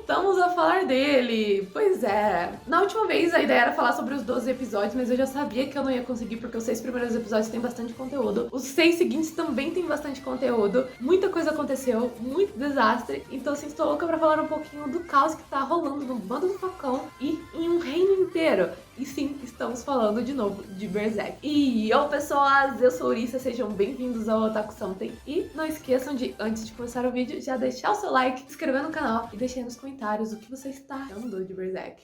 voltamos a falar dele! Pois é, na última vez a ideia era falar sobre os 12 episódios, mas eu já sabia que eu não ia conseguir porque os 6 primeiros episódios têm bastante conteúdo. Os 6 seguintes também têm bastante conteúdo. Muita coisa aconteceu, muito desastre. Então assim, estou louca pra falar um pouquinho do caos que tá rolando no Bando do Falcão e em um reino inteiro. E sim, estamos falando de novo de Berserk. E ô pessoas, eu sou Urissa, sejam bem-vindos ao Otaku Something. E não esqueçam de, antes de começar o vídeo, já deixar o seu like, se inscrever no canal e deixar aí nos comentários o que você está achando de Berserk.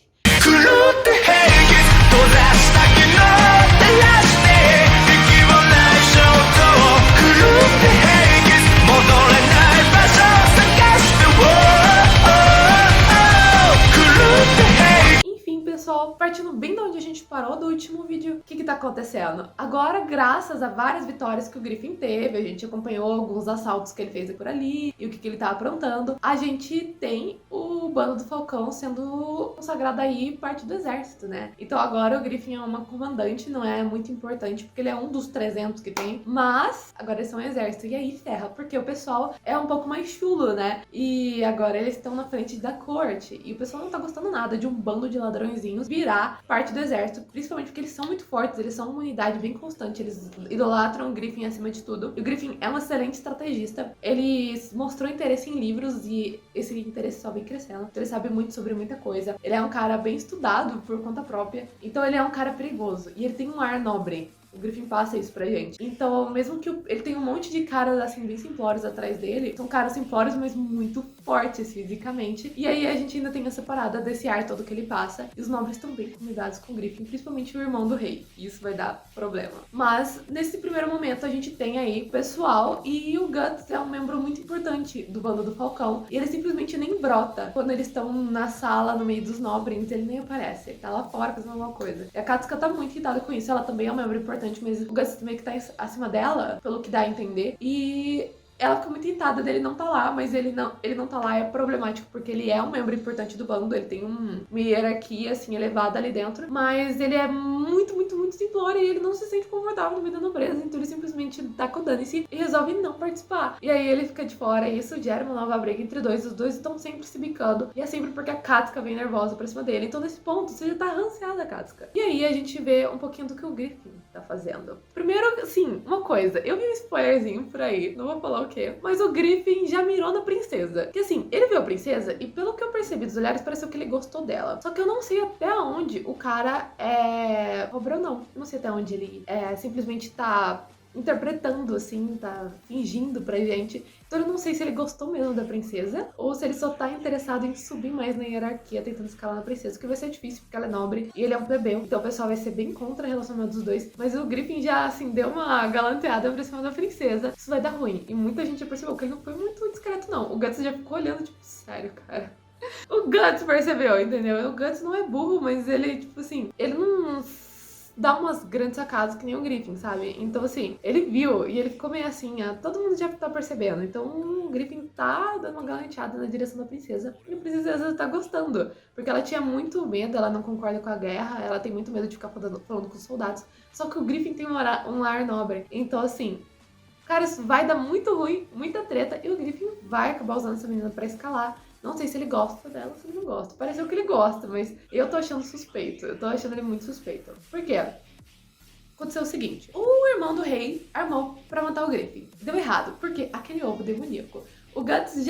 Pessoal, partindo bem de onde a gente parou do último vídeo, o que tá acontecendo? Agora, graças a várias vitórias que o Griffin teve, a gente acompanhou alguns assaltos que ele fez por ali e o que ele tá aprontando, a gente tem o Bando do Falcão sendo consagrado aí parte do exército, né? Então agora o Griffin é uma comandante, não é muito importante porque ele é um dos 300 que tem, mas agora eles são um exército e aí ferra, porque o pessoal é um pouco mais chulo, né? E agora eles estão na frente da corte e o pessoal não tá gostando nada de um bando de ladrõezinhos virar parte do exército, principalmente porque eles são muito fortes, eles são uma unidade bem constante, eles idolatram o Griffin acima de tudo. E o Griffin é um excelente estrategista, ele mostrou interesse em livros e esse interesse só vem crescendo. Então ele sabe muito sobre muita coisa, ele é um cara bem estudado por conta própria, então ele é um cara perigoso e ele tem um ar nobre. O Griffin passa isso pra gente. Então, mesmo que ele tenha um monte de caras, assim, bem simplórios atrás dele, são caras simplórios, mas muito fortes fisicamente. E aí a gente ainda tem essa parada desse ar todo que ele passa. E os nobres estão bem combinados com o Griffin, principalmente o irmão do rei. E isso vai dar problema. Mas, nesse primeiro momento, a gente tem aí o pessoal e o Guts é um membro muito importante do Bando do Falcão. E ele simplesmente nem brota. Quando eles estão na sala, no meio dos nobres, ele nem aparece. Ele tá lá fora fazendo alguma coisa. E a Katsuka tá muito irritada com isso. Ela também é um membro importante, mas o Guts meio que tá acima dela, pelo que dá a entender. E ela fica muito irritada dele não tá lá, mas ele não tá lá é problemático porque ele é um membro importante do bando, ele tem uma hierarquia assim elevada ali dentro, mas ele é muito simplório e ele não se sente confortável no meio da nobreza, então ele simplesmente tá com dane-se e resolve não participar. E aí ele fica de fora e isso gera uma nova briga entre os dois estão sempre se bicando e é sempre porque a Katsuka vem nervosa pra cima dele. Então nesse ponto você já tá ranceada, Katsuka. E aí a gente vê um pouquinho do que o Griffin tá fazendo. Primeiro, assim, uma coisa, eu vi um spoilerzinho por aí, não vou falar o quê, mas o Griffin já mirou na princesa. Que assim, ele viu a princesa e pelo que eu percebi dos olhares, pareceu que ele gostou dela. Só que eu não sei até onde o cara cobrou não. Eu não sei até onde ele simplesmente tá interpretando, assim, tá fingindo pra gente. Então eu não sei se ele gostou mesmo da princesa ou se ele só tá interessado em subir mais na hierarquia, tentando escalar na princesa, o que vai ser difícil porque ela é nobre e ele é um plebeu. Então o pessoal vai ser bem contra o relacionamento dos dois. Mas o Griffin já, assim, deu uma galanteada pra cima da princesa. Isso vai dar ruim. E muita gente já percebeu que ele não foi muito discreto, não. O Guts já ficou olhando, tipo, sério, cara. O Guts percebeu, entendeu? O Guts não é burro, mas ele, tipo assim, ele não dá umas grandes sacadas que nem o Griffin, sabe? Então, assim, ele viu e ele ficou meio assim, todo mundo já tá percebendo. Então, o Griffin tá dando uma galanteada na direção da princesa. E a princesa tá gostando, porque ela tinha muito medo, ela não concorda com a guerra, ela tem muito medo de ficar falando com os soldados. Só que o Griffin tem um ar nobre. Então, assim, cara, isso vai dar muito ruim, muita treta, e o Griffin vai acabar usando essa menina pra escalar. Não sei se ele gosta dela ou se ele não gosta. Pareceu que ele gosta, mas eu tô achando suspeito. Eu tô achando ele muito suspeito. Por quê? Aconteceu o seguinte. O irmão do rei armou pra matar o Griffin. Deu errado, porque aquele ovo demoníaco. O Guts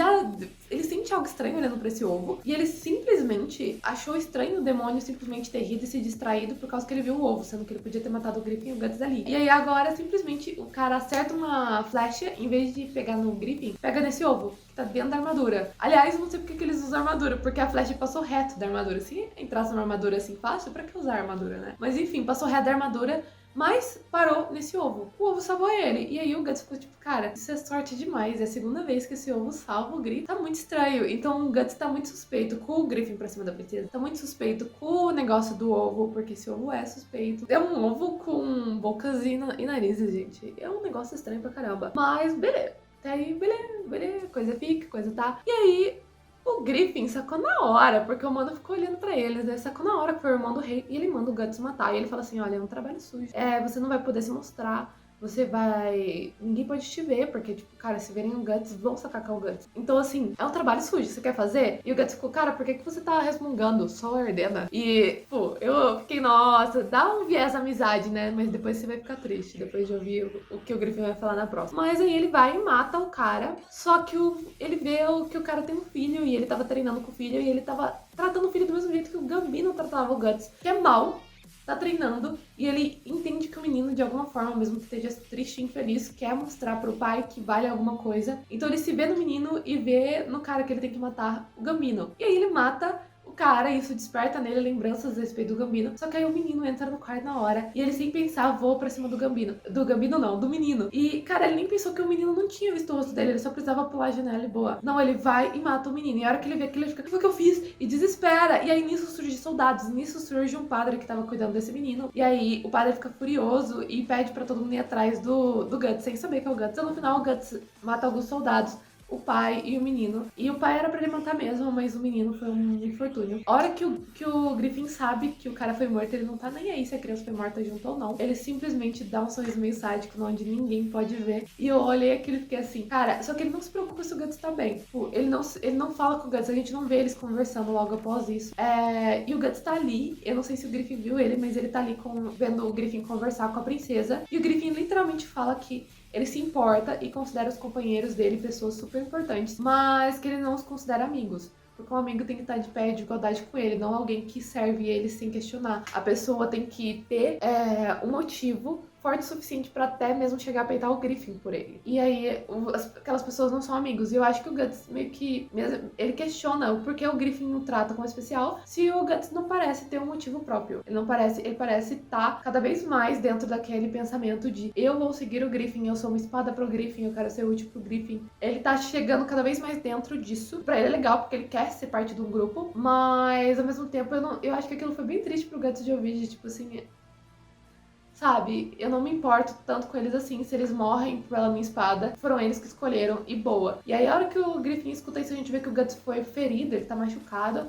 ele sente algo estranho olhando pra esse ovo. E ele simplesmente achou estranho o demônio simplesmente ter rido e se distraído por causa que ele viu o ovo, sendo que ele podia ter matado o Griffin e o Guts ali. E aí agora, simplesmente, o cara acerta uma flecha, em vez de pegar no Griffin, pega nesse ovo, que tá dentro da armadura. Aliás, eu não sei porque que eles usam armadura, porque a flecha passou reto da armadura. Se entrasse numa armadura assim fácil, pra que usar a armadura, né? Mas enfim, passou reto da armadura, mas parou nesse ovo. O ovo salvou ele. E aí o Guts ficou tipo, cara, isso é sorte demais. É a segunda vez que esse ovo salva o Griffin. Tá muito estranho. Então o Guts tá muito suspeito com o Griffin pra cima da princesa. Tá muito suspeito com o negócio do ovo, porque esse ovo é suspeito. É um ovo com bocas e narizes, gente. É um negócio estranho pra caramba. Mas beleza. Até aí, beleza. Coisa fica, coisa tá. E aí o Griffin sacou na hora, porque o mano ficou olhando pra eles, né? Sacou na hora que foi o irmão do rei e ele manda o Guts matar. E ele fala assim, olha, é um trabalho sujo. Você não vai poder se mostrar você vai... Ninguém pode te ver, porque, tipo, cara, se verem o Guts, vão sacar o Guts. Então, assim, é um trabalho sujo, você quer fazer? E o Guts ficou, cara, por que você tá resmungando? Só ordena. E, pô, eu fiquei, nossa, dá um viés amizade, né? Mas depois você vai ficar triste, depois de ouvir o que o Griffin vai falar na próxima. Mas aí ele vai e mata o cara, só que ele vê que o cara tem um filho, e ele tava treinando com o filho, e ele tava tratando o filho do mesmo jeito que o Gambino tratava o Guts, que é mal, tá treinando, e ele entende que o menino, de alguma forma, mesmo que esteja triste e infeliz, quer mostrar pro pai que vale alguma coisa. Então ele se vê no menino e vê no cara que ele tem que matar, o Gambino. E aí ele mata o cara, e isso desperta nele lembranças a respeito do Gambino. Só que aí o menino entra no quarto na hora, e ele, sem pensar, voa pra cima do Gambino. Do Gambino não, do menino. E, cara, ele nem pensou que o menino não tinha visto o rosto dele, ele só precisava pular a janela e boa. Não, ele vai e mata o menino. E a hora que ele vê aquilo, ele fica, o que foi que eu fiz? E desespera. E aí nisso surge soldados, nisso surge um padre que tava cuidando desse menino. E aí o padre fica furioso e pede pra todo mundo ir atrás do Guts, sem saber que é o Guts. Então no final o Guts mata alguns soldados, o pai e o menino. E o pai era pra ele matar mesmo, mas o menino foi um infortúnio. A hora que o Griffin sabe que o cara foi morto, ele não tá nem aí se a criança foi morta junto ou não. Ele simplesmente dá um sorriso meio sádico, onde ninguém pode ver. E eu olhei aquilo e fiquei assim, cara, só que ele não se preocupa se o Guts tá bem. Tipo, ele não fala com o Guts, a gente não vê eles conversando logo após isso. E o Guts tá ali, eu não sei se o Griffin viu ele, mas ele tá ali vendo o Griffin conversar com a princesa. E o Griffin literalmente fala que ele se importa e considera os companheiros dele pessoas super importantes, mas que ele não os considera amigos. Porque um amigo tem que estar de pé de igualdade com ele, não alguém que serve ele sem questionar. A pessoa tem que ter um motivo forte o suficiente pra até mesmo chegar a peitar o Griffin por ele. E aí, aquelas pessoas não são amigos. E eu acho que o Guts meio que... Ele questiona o porquê o Griffin o trata como especial, se o Guts não parece ter um motivo próprio. Ele parece estar cada vez mais dentro daquele pensamento de eu vou seguir o Griffin, eu sou uma espada pro Griffin, eu quero ser útil pro Griffin. Ele tá chegando cada vez mais dentro disso. Pra ele é legal, porque ele quer ser parte de um grupo, mas ao mesmo tempo eu acho que aquilo foi bem triste pro Guts de ouvir, de tipo assim... Sabe, eu não me importo tanto com eles assim, se eles morrem pela minha espada, foram eles que escolheram, e boa. E aí a hora que o Griffin escuta isso, a gente vê que o Guts foi ferido, ele tá machucado,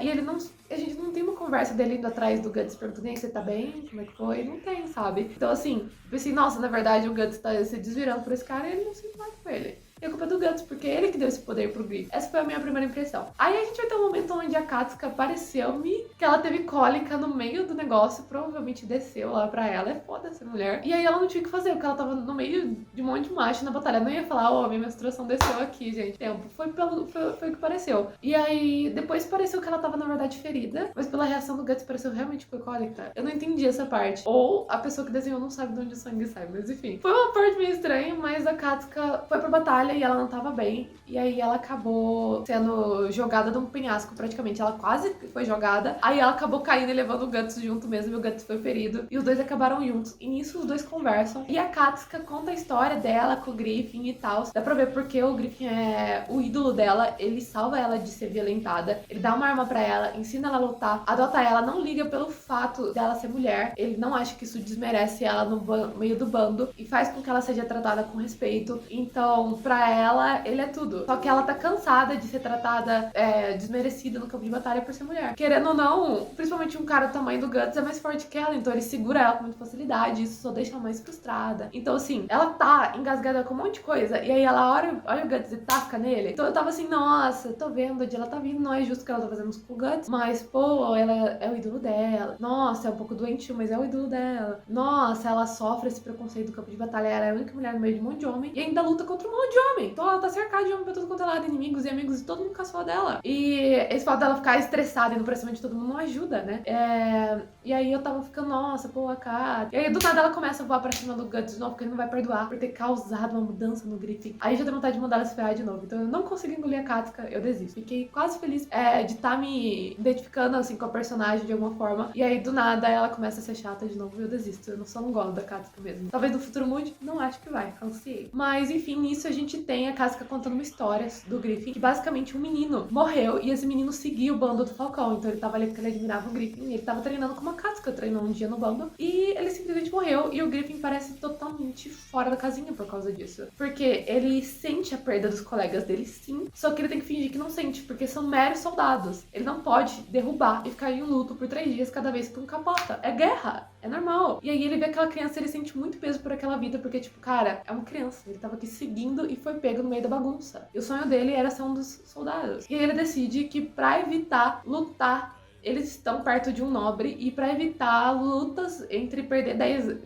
e ele não... A gente não tem uma conversa dele indo atrás do Guts perguntando se você tá bem, como é que foi, não tem, sabe? Então assim, eu pensei, nossa, na verdade o Guts tá se desvirando por esse cara e ele não se importa com ele. E a culpa é do Guts, porque é ele que deu esse poder pro Griffin. Essa foi a minha primeira impressão. Aí a gente vai ter um momento onde a Katsuka pareceu-me que ela teve cólica no meio do negócio, provavelmente desceu lá pra ela. É foda essa mulher. E aí ela não tinha o que fazer, porque ela tava no meio de um monte de macho na batalha. Não ia falar, ó, minha menstruação desceu aqui, gente. Tempo. Foi o que pareceu. E aí depois pareceu que ela tava, na verdade, ferida, mas pela reação do Guts pareceu realmente que foi cólica. Eu não entendi essa parte. Ou a pessoa que desenhou não sabe de onde o sangue sai, mas enfim. Foi uma parte meio estranha, mas a Katsuka foi pra batalha e ela não tava bem, e aí ela acabou sendo jogada de um penhasco praticamente, ela quase foi jogada, aí ela acabou caindo e levando o Guts junto mesmo, e o Guts foi ferido, e os dois acabaram juntos, e nisso os dois conversam, e a Katsuka conta a história dela com o Griffin e tal, dá pra ver porque o Griffin é o ídolo dela, ele salva ela de ser violentada, ele dá uma arma pra ela, ensina ela a lutar, adota ela, não liga pelo fato dela ser mulher, ele não acha que isso desmerece ela no meio do bando, e faz com que ela seja tratada com respeito, então pra ela, ele é tudo. Só que ela tá cansada de ser tratada desmerecida no campo de batalha por ser mulher. Querendo ou não, principalmente um cara do tamanho do Guts é mais forte que ela, então ele segura ela com muita facilidade, isso só deixa ela mais frustrada. Então assim, ela tá engasgada com um monte de coisa, e aí ela olha o Guts e tasca nele. Então eu tava assim, nossa, tô vendo onde ela tá vindo, não é justo que ela tá fazendo isso com o Guts, mas pô, ela é o ídolo dela. Nossa, é um pouco doentio, mas é o ídolo dela. Nossa, ela sofre esse preconceito do campo de batalha, ela é a única mulher no meio de um monte de homem, e ainda luta contra um monte de homem. Então ela tá cercada de homem pra todo quanto é lado, inimigos e amigos, e todo mundo caçou dela. E esse fato dela ficar estressada indo pra cima de todo mundo não ajuda, né? E aí eu tava ficando, nossa, pô, a cara. E aí do nada ela começa a voar pra cima do Guts de novo, porque ele não vai perdoar por ter causado uma mudança no Griffin. Aí já deu vontade de mandar ela se ferrar de novo. Então eu não consegui engolir a Katsuka, eu desisto. Fiquei quase feliz de estar me identificando assim com a personagem de alguma forma. E aí do nada ela começa a ser chata de novo e eu desisto. Eu só não gosto da Katsuka mesmo. Talvez no futuro mude, não acho que vai, cansei. Mas enfim, nisso a gente tem a Katsuka contando uma história do Griffin, que basicamente um menino morreu e esse menino seguia o bando do Falcão. Então ele tava ali porque ele admirava o Griffin e ele tava treinando com uma Katsuka Akatsuka treinou um dia no bando e ele simplesmente morreu. E o Griffin parece totalmente fora da casinha por causa disso. Porque ele sente a perda dos colegas dele, sim, só que ele tem que fingir que não sente, porque são meros soldados. Ele não pode derrubar e ficar em luto por 3 dias cada vez que um capota. É guerra, é normal. E aí ele vê aquela criança, ele sente muito peso por aquela vida, porque tipo, cara, é uma criança. Ele tava aqui seguindo e foi pego no meio da bagunça. E o sonho dele era ser um dos soldados. E aí ele decide que pra evitar lutar, eles estão perto de um nobre e pra evitar lutas entre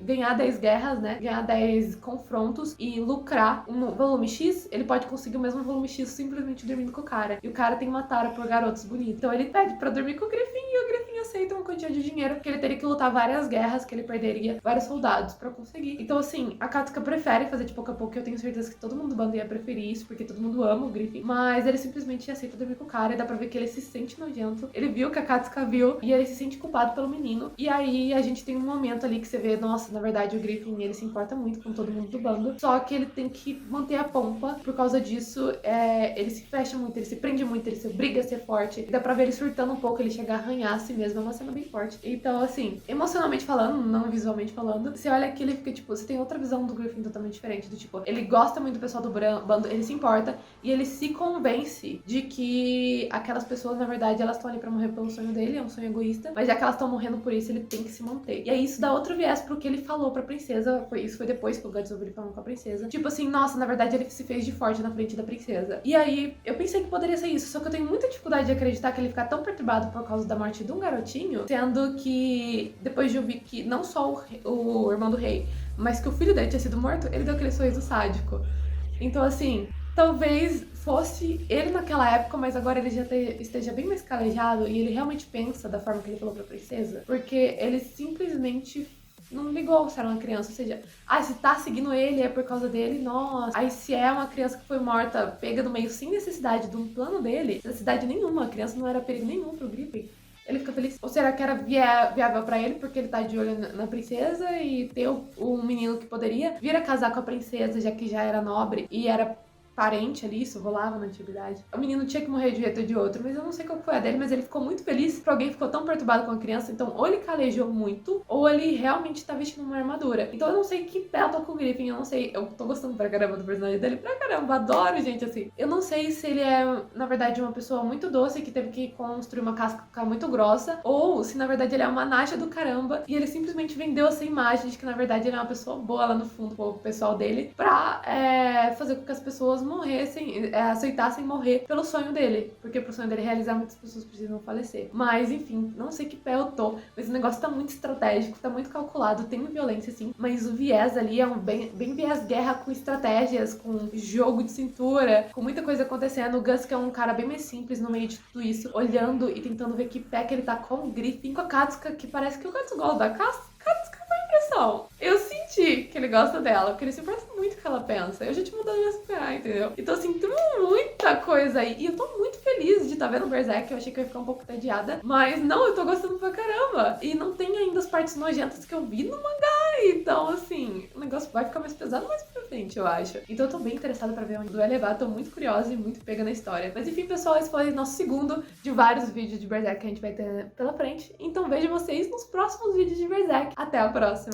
ganhar 10 guerras, né? Ganhar 10 confrontos e lucrar um volume X, ele pode conseguir o mesmo volume X simplesmente dormindo com o cara. E o cara tem uma tara por garotos bonitos. Então ele pede pra dormir com o Griffin e o Griffin aceita uma quantia de dinheiro, porque ele teria que lutar várias guerras, que ele perderia vários soldados pra conseguir. Então assim, a Katsuka prefere fazer de pouco a pouco, eu tenho certeza que todo mundo do bando ia preferir isso, porque todo mundo ama o Griffin, mas ele simplesmente aceita dormir com o cara e dá pra ver que ele se sente nojento. Ele viu que a Katsuka viu e ele se sente culpado pelo menino. E aí a gente tem um momento ali que você vê, nossa, na verdade o Griffin, ele se importa muito com todo mundo do bando, só que ele tem que manter a pompa. Por causa disso, ele se fecha muito, ele se prende muito, ele se obriga a ser forte. E dá pra ver ele surtando um pouco, ele chega a arranhar a si mesmo, é uma cena bem forte. Então, assim, emocionalmente falando, não visualmente falando, você olha aqui, ele fica, tipo, você tem outra visão do Griffin totalmente diferente, do tipo, ele gosta muito do pessoal do bando, ele se importa, e ele se convence de que aquelas pessoas, na verdade, elas estão ali pra morrer pelo sonho dele, é um sonho egoísta, mas já que elas estão morrendo por isso, ele tem que se manter. E aí isso dá outro viés pro que ele falou pra princesa, isso foi depois que o Guts ouviu ele falando com a princesa. Tipo assim, nossa, na verdade ele se fez de forte na frente da princesa. E aí, eu pensei que poderia ser isso, só que eu tenho muita dificuldade de acreditar que ele fica tão perturbado por causa da morte de um garotinho, sendo que depois de ouvir que não só o irmão do rei, mas que o filho dele tinha sido morto, ele deu aquele sorriso sádico. Então assim, talvez fosse ele naquela época, mas agora ele já esteja bem mais calejado e ele realmente pensa da forma que ele falou pra princesa, porque ele simplesmente não ligou se era uma criança, ou seja, se tá seguindo ele é por causa dele, nossa. Aí se é uma criança que foi morta, pega no meio sem necessidade de um plano dele, necessidade nenhuma, a criança não era perigo nenhum pro Griffin, ele fica feliz. Ou será que era viável pra ele porque ele tá de olho na princesa e ter um menino que poderia vir a casar com a princesa, já que já era nobre e era parente ali, isso rolava na antiguidade. O menino tinha que morrer de um jeito ou de outro, mas eu não sei qual foi a dele, mas ele ficou muito feliz porque alguém ficou tão perturbado com a criança, então ou ele calejou muito, ou ele realmente tá vestindo uma armadura. Então eu não sei que pé eu tô com o Griffin, eu não sei, eu tô gostando pra caramba do personagem dele, pra caramba, adoro gente assim. Eu não sei se ele é, na verdade, uma pessoa muito doce que teve que construir uma casca muito grossa, ou se na verdade ele é uma naja do caramba e ele simplesmente vendeu essa imagem de que na verdade ele é uma pessoa boa lá no fundo, o pessoal dele, pra fazer com que as pessoas morressem, aceitassem morrer pelo sonho dele, porque pro sonho dele realizar muitas pessoas precisam falecer. Mas enfim, não sei que pé eu tô, mas o negócio tá muito estratégico, tá muito calculado, tem violência sim, mas o viés ali é um bem viés guerra com estratégias, com jogo de cintura, com muita coisa acontecendo. O Gus, que é um cara bem mais simples no meio de tudo isso, olhando e tentando ver que pé que ele tá com o Griffin, com a Katsuka, que parece que o Gus gosta da Katsuka, foi impressão. Eu senti que ele gosta dela, porque ele se importa muito com o que ela pensa. Eu já te mudando minhas PA, entendeu? Então, assim, tem muita coisa aí. E eu tô muito feliz de estar vendo Berserk. Eu achei que eu ia ficar um pouco entediada. Mas não, eu tô gostando pra caramba. E não tem ainda as partes nojentas que eu vi no mangá. Então, assim, o negócio vai ficar mais pesado mais pra frente, eu acho. Então eu tô bem interessada pra ver onde vai levar. Tô muito curiosa e muito pega na história. Mas enfim, pessoal, esse foi nosso segundo de vários vídeos de Berserk que a gente vai ter pela frente. Então vejo vocês nos próximos vídeos de Berserk. Até a próxima!